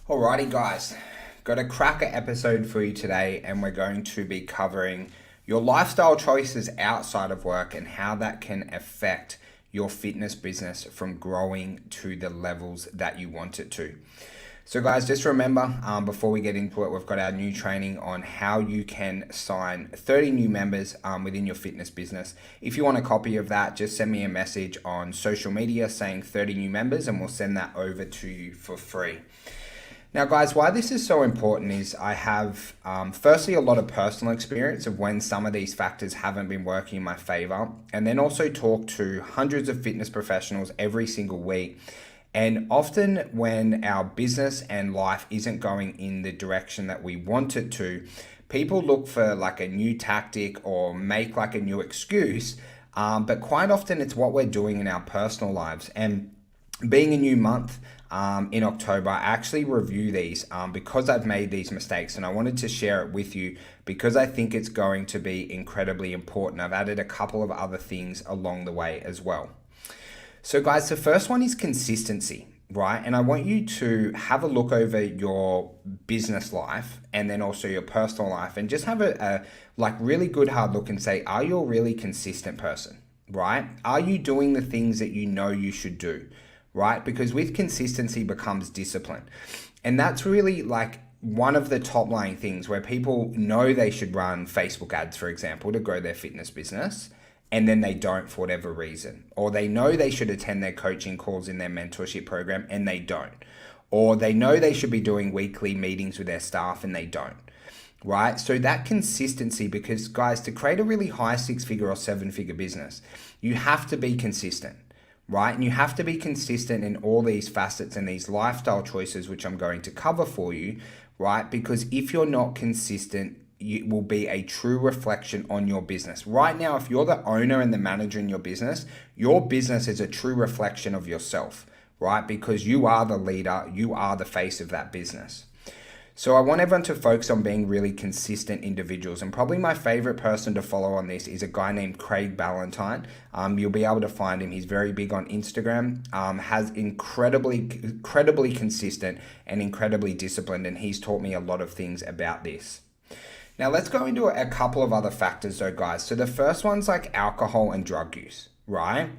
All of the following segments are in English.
Alrighty guys, got a cracker episode for you today, and we're going to be covering your lifestyle choices outside of work and how that can affect your fitness business from growing to the levels that you want it to. So guys, just remember, before we get into it, we've got our new training on how you can sign 30 new members within your fitness business. If you want a copy of that, just send me a message on social media saying 30 new members and we'll send that over to you for free. Now guys, why this is so important is I have firstly a lot of personal experience of when some of these factors haven't been working in my favor, and then also talk to hundreds of fitness professionals every single week. And often when our business and life isn't going in the direction that we want it to, people look for like a new tactic or make like a new excuse, but quite often it's what we're doing in our personal lives. And being a new month in October, I actually review these because I've made these mistakes, and I wanted to share it with you because I think it's going to be incredibly important. I've added a couple of other things along the way as well. So guys, the first one is consistency, right? And I want you to have a look over your business life and then also your personal life and just have a like really good hard look and say, are you a really consistent person, right? Are you doing the things that you know you should do? Right? Because with consistency becomes discipline. And that's really like one of the top line things where people know they should run Facebook ads, for example, to grow their fitness business, and then they don't for whatever reason. Or they know they should attend their coaching calls in their mentorship program and they don't. Or they know they should be doing weekly meetings with their staff and they don't. Right? So that consistency, because guys, to create a really high 6-figure or 7-figure business, you have to be consistent. Right? And you have to be consistent in all these facets and these lifestyle choices, which I'm going to cover for you, right? Because if you're not consistent, it will be a true reflection on your business. Right now, if you're the owner and the manager in your business is a true reflection of yourself, right? Because you are the leader, you are the face of that business. So I want everyone to focus on being really consistent individuals. And probably my favorite person to follow on this is a guy named Craig Ballantyne. You'll be able to find him. He's very big on Instagram, has incredibly consistent and incredibly disciplined. And he's taught me a lot of things about this. Now let's go into a couple of other factors though, guys. So the first one's like alcohol and drug use, right?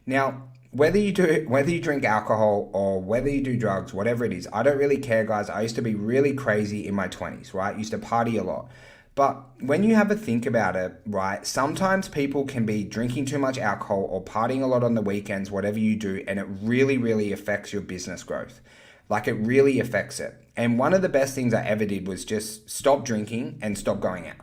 Now, whether you drink alcohol or whether you do drugs, whatever it is, I don't really care, guys. I used to be really crazy in my 20s, right? Used to party a lot. But when you have a think about it, right, sometimes people can be drinking too much alcohol or partying a lot on the weekends, whatever you do, and it really, really affects your business growth. Like it really affects it. And one of the best things I ever did was just stop drinking and stop going out.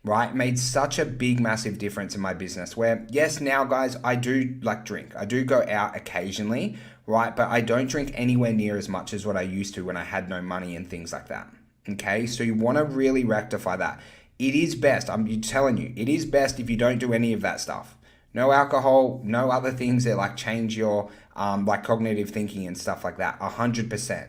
Right? Made such a big, massive difference in my business where, yes, now guys, I do like drink. I do go out occasionally, right? But I don't drink anywhere near as much as what I used to when I had no money and things like that. Okay. So you want to really rectify that. It is best. I'm telling you, it is best if you don't do any of that stuff. No alcohol, no other things that like change your like cognitive thinking and stuff like that. 100%.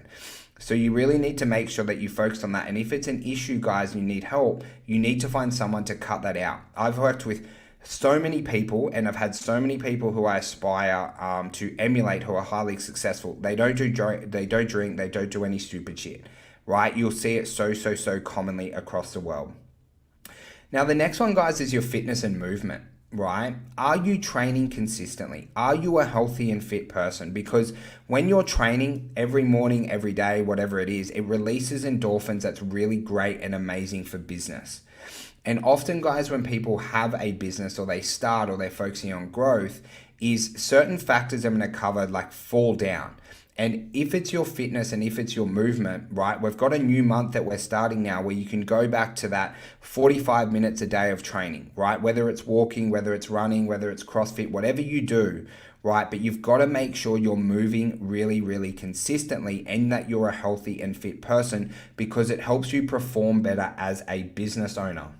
So you really need to make sure that you focus on that. And if it's an issue, guys, and you need help, you need to find someone to cut that out. I've worked with so many people and I've had so many people who I aspire to emulate who are highly successful. They don't drink, they don't do any stupid shit, right? You'll see it so commonly across the world. Now, the next one, guys, is your fitness and movement. Right? Are you training consistently? Are you a healthy and fit person? Because when you're training every morning, every day, whatever it is, it releases endorphins that's really great and amazing for business. And often, guys, when people have a business or they start or they're focusing on growth, is certain factors I'm going to cover like fall down. And if it's your fitness and if it's your movement, right, we've got a new month that we're starting now where you can go back to that 45 minutes a day of training, right? Whether it's walking, whether it's running, whether it's CrossFit, whatever you do, right? But you've got to make sure you're moving really, really consistently and that you're a healthy and fit person because it helps you perform better as a business owner.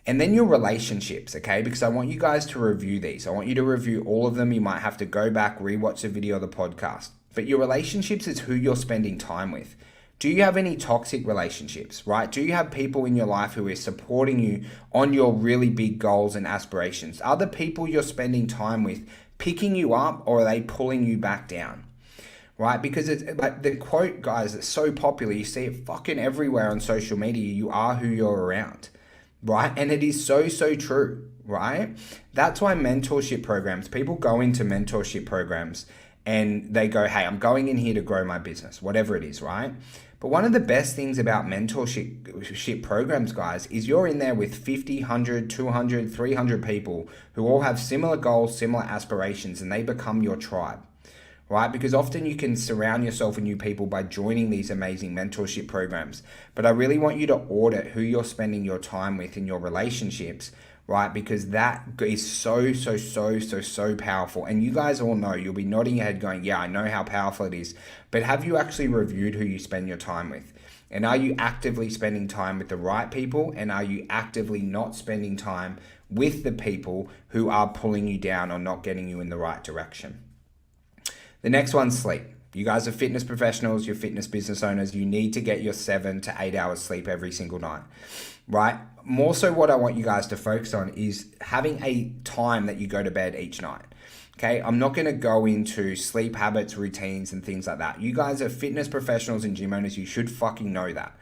And then your relationships, okay? Because I want you guys to review these. I want you to review all of them. You might have to go back, rewatch the video or the podcast. But your relationships is who you're spending time with. Do you have any toxic relationships, right? Do you have people in your life who are supporting you on your really big goals and aspirations? Are the people you're spending time with picking you up or are they pulling you back down? right? Because it's like the quote, guys, it's so popular. You see it fucking everywhere on social media. You are who you're around, right? And it is so, so true, right? That's why mentorship programs, people go into mentorship programs and they go, hey, I'm going in here to grow my business, whatever it is, right? But one of the best things about mentorship programs, guys, is you're in there with 50, 100, 200, 300 people who all have similar goals, similar aspirations, and they become your tribe, right? Because often you can surround yourself with new people by joining these amazing mentorship programs. But I really want you to audit who you're spending your time with in your relationships, right? Because that is so powerful. And you guys all know, you'll be nodding your head going, yeah, I know how powerful it is. But have you actually reviewed who you spend your time with? And are you actively spending time with the right people? And are you actively not spending time with the people who are pulling you down or not getting you in the right direction? The next one's sleep. You guys are fitness professionals, you're fitness business owners. You need to get your 7 to 8 hours sleep every single night, right? More so what I want you guys to focus on is having a time that you go to bed each night. Okay, I'm not going to go into sleep habits, routines, and things like that. You guys are fitness professionals and gym owners. You should fucking know that,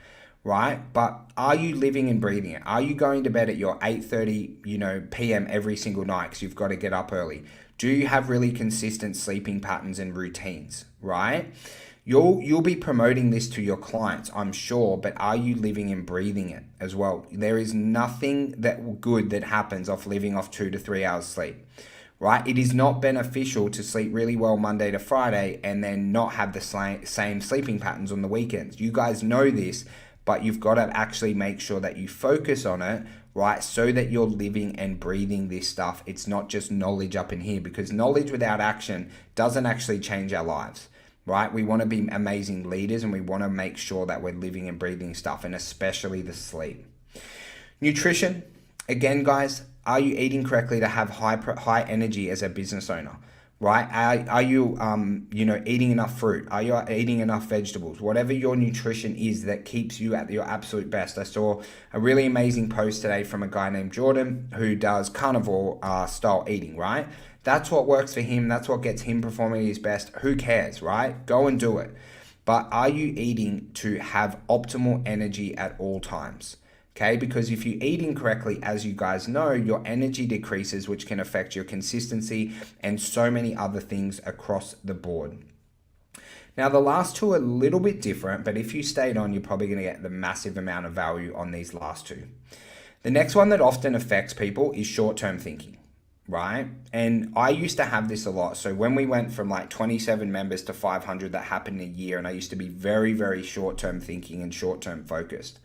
right? But are you living and breathing it? Are you going to bed at your 8:30, p.m. every single night because you've got to get up early? Do you have really consistent sleeping patterns and routines, right? You'll be promoting this to your clients, I'm sure, but are you living and breathing it as well? There is nothing that good that happens off living off 2 to 3 hours sleep, right? It is not beneficial to sleep really well Monday to Friday and then not have the same sleeping patterns on the weekends. You guys know this, but you've got to actually make sure that you focus on it, right? So that you're living and breathing this stuff. It's not just knowledge up in here, because knowledge without action doesn't actually change our lives, right? We want to be amazing leaders and we want to make sure that we're living and breathing stuff, and especially the sleep. Nutrition. Again, guys, are you eating correctly to have high energy as a business owner? Right? Are you eating enough fruit? Are you eating enough vegetables? Whatever your nutrition is that keeps you at your absolute best. I saw a really amazing post today from a guy named Jordan who does carnivore style eating, right? That's what works for him. That's what gets him performing at his best. Who cares, right? Go and do it. But are you eating to have optimal energy at all times? Okay, because if you're eating correctly, as you guys know, your energy decreases, which can affect your consistency and so many other things across the board. Now, the last two are a little bit different, but if you stayed on, you're probably going to get the massive amount of value on these last two. The next one that often affects people is short-term thinking, right? And I used to have this a lot. So when we went from like 27 members to 500, that happened in a year, and I used to be very, very short-term thinking and short-term focused.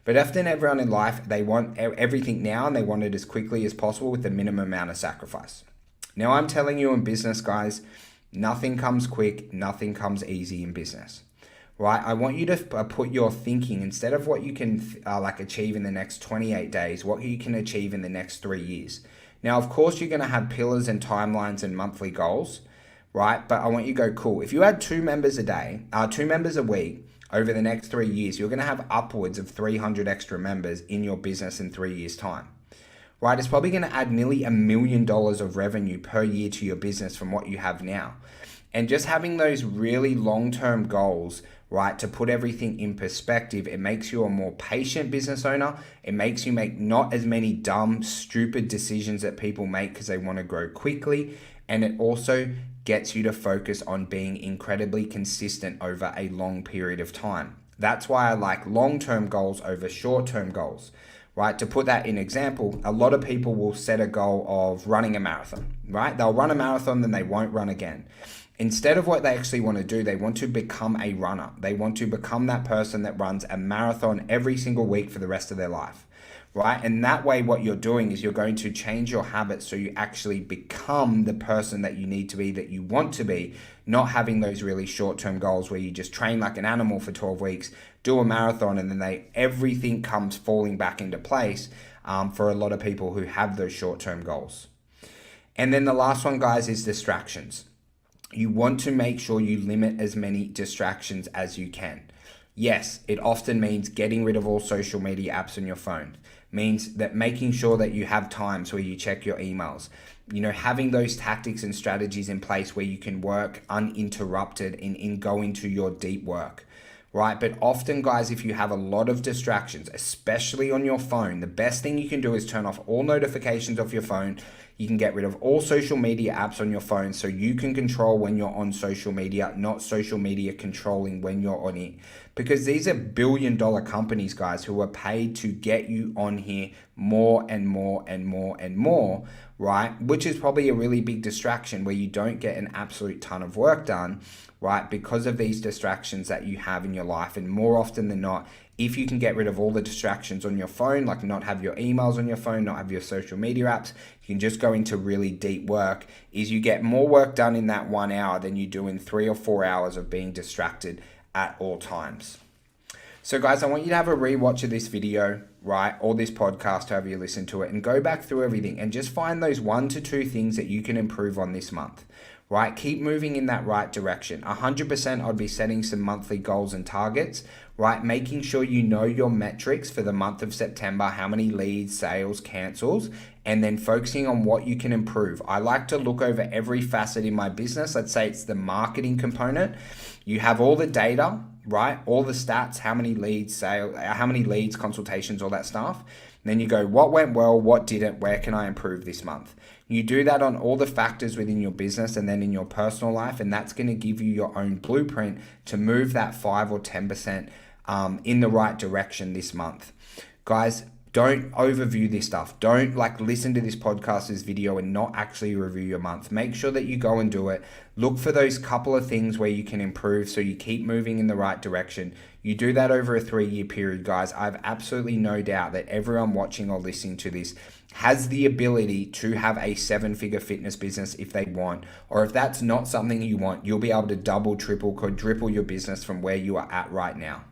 But often everyone in life, they want everything now and they want it as quickly as possible with the minimum amount of sacrifice. Now, I'm telling you in business, guys, nothing comes quick, nothing comes easy in business, right? I want you to put your thinking, instead of what you can achieve in the next 28 days, what you can achieve in the next 3 years. Now, of course, you're going to have pillars and timelines and monthly goals, right? But I want you to go, cool. If you had 2 members a week, over the next 3 years, you're going to have upwards of 300 extra members in your business in 3 years' time, right? It's probably going to add nearly $1 million of revenue per year to your business from what you have now. And just having those really long-term goals, right, to put everything in perspective, it makes you a more patient business owner. It makes you make not as many dumb, stupid decisions that people make because they want to grow quickly. And it also gets you to focus on being incredibly consistent over a long period of time. That's why I like long-term goals over short-term goals, right? To put that in example, a lot of people will set a goal of running a marathon, right? They'll run a marathon, then they won't run again. Instead of what they actually want to do, they want to become a runner. They want to become that person that runs a marathon every single week for the rest of their life, right? And that way, what you're doing is you're going to change your habits so you actually become the person that you need to be, that you want to be, not having those really short-term goals where you just train like an animal for 12 weeks, do a marathon, and then everything comes falling back into place for a lot of people who have those short-term goals. And then the last one, guys, is distractions. You want to make sure you limit as many distractions as you can, Yes, it often means getting rid of all social media apps on your phone. Means that making sure that you have times where you check your emails. Having those tactics and strategies in place where you can work uninterrupted in going to your deep work. Right? But often, guys, if you have a lot of distractions, especially on your phone, the best thing you can do is turn off all notifications off your phone. You can get rid of all social media apps on your phone so you can control when you're on social media, not social media controlling when you're on it. Because these are billion-dollar companies, guys, who are paid to get you on here more and more and more and more, right? Which is probably a really big distraction where you don't get an absolute ton of work done, right? Because of these distractions that you have in your life. And more often than not, if you can get rid of all the distractions on your phone, like not have your emails on your phone, not have your social media apps, you can just go into really deep work, is you get more work done in that 1 hour than you do in 3 or 4 hours of being distracted at all times. So guys, I want you to have a rewatch of this video, right? Or this podcast, however you listen to it, and go back through everything and just find those 1 to 2 things that you can improve on this month, right? Keep moving in that right direction. 100% I'd be setting some monthly goals and targets, right? Making sure you know your metrics for the month of September, how many leads, sales, cancels, and then focusing on what you can improve. I like to look over every facet in my business. Let's say it's the marketing component. You have all the data, right? All the stats, how many leads, consultations, all that stuff. And then you go, what went well, what didn't, where can I improve this month? You do that on all the factors within your business and then in your personal life, and that's going to give you your own blueprint to move that 5 or 10% in the right direction this month. Guys, don't overview this stuff. Don't listen to this podcast, this video, and not actually review your month. Make sure that you go and do it. Look for those couple of things where you can improve so you keep moving in the right direction. You do that over a 3-year period, guys. I have absolutely no doubt that everyone watching or listening to this has the ability to have a 7-figure fitness business if they want. Or if that's not something you want, you'll be able to double, triple, quadruple your business from where you are at right now.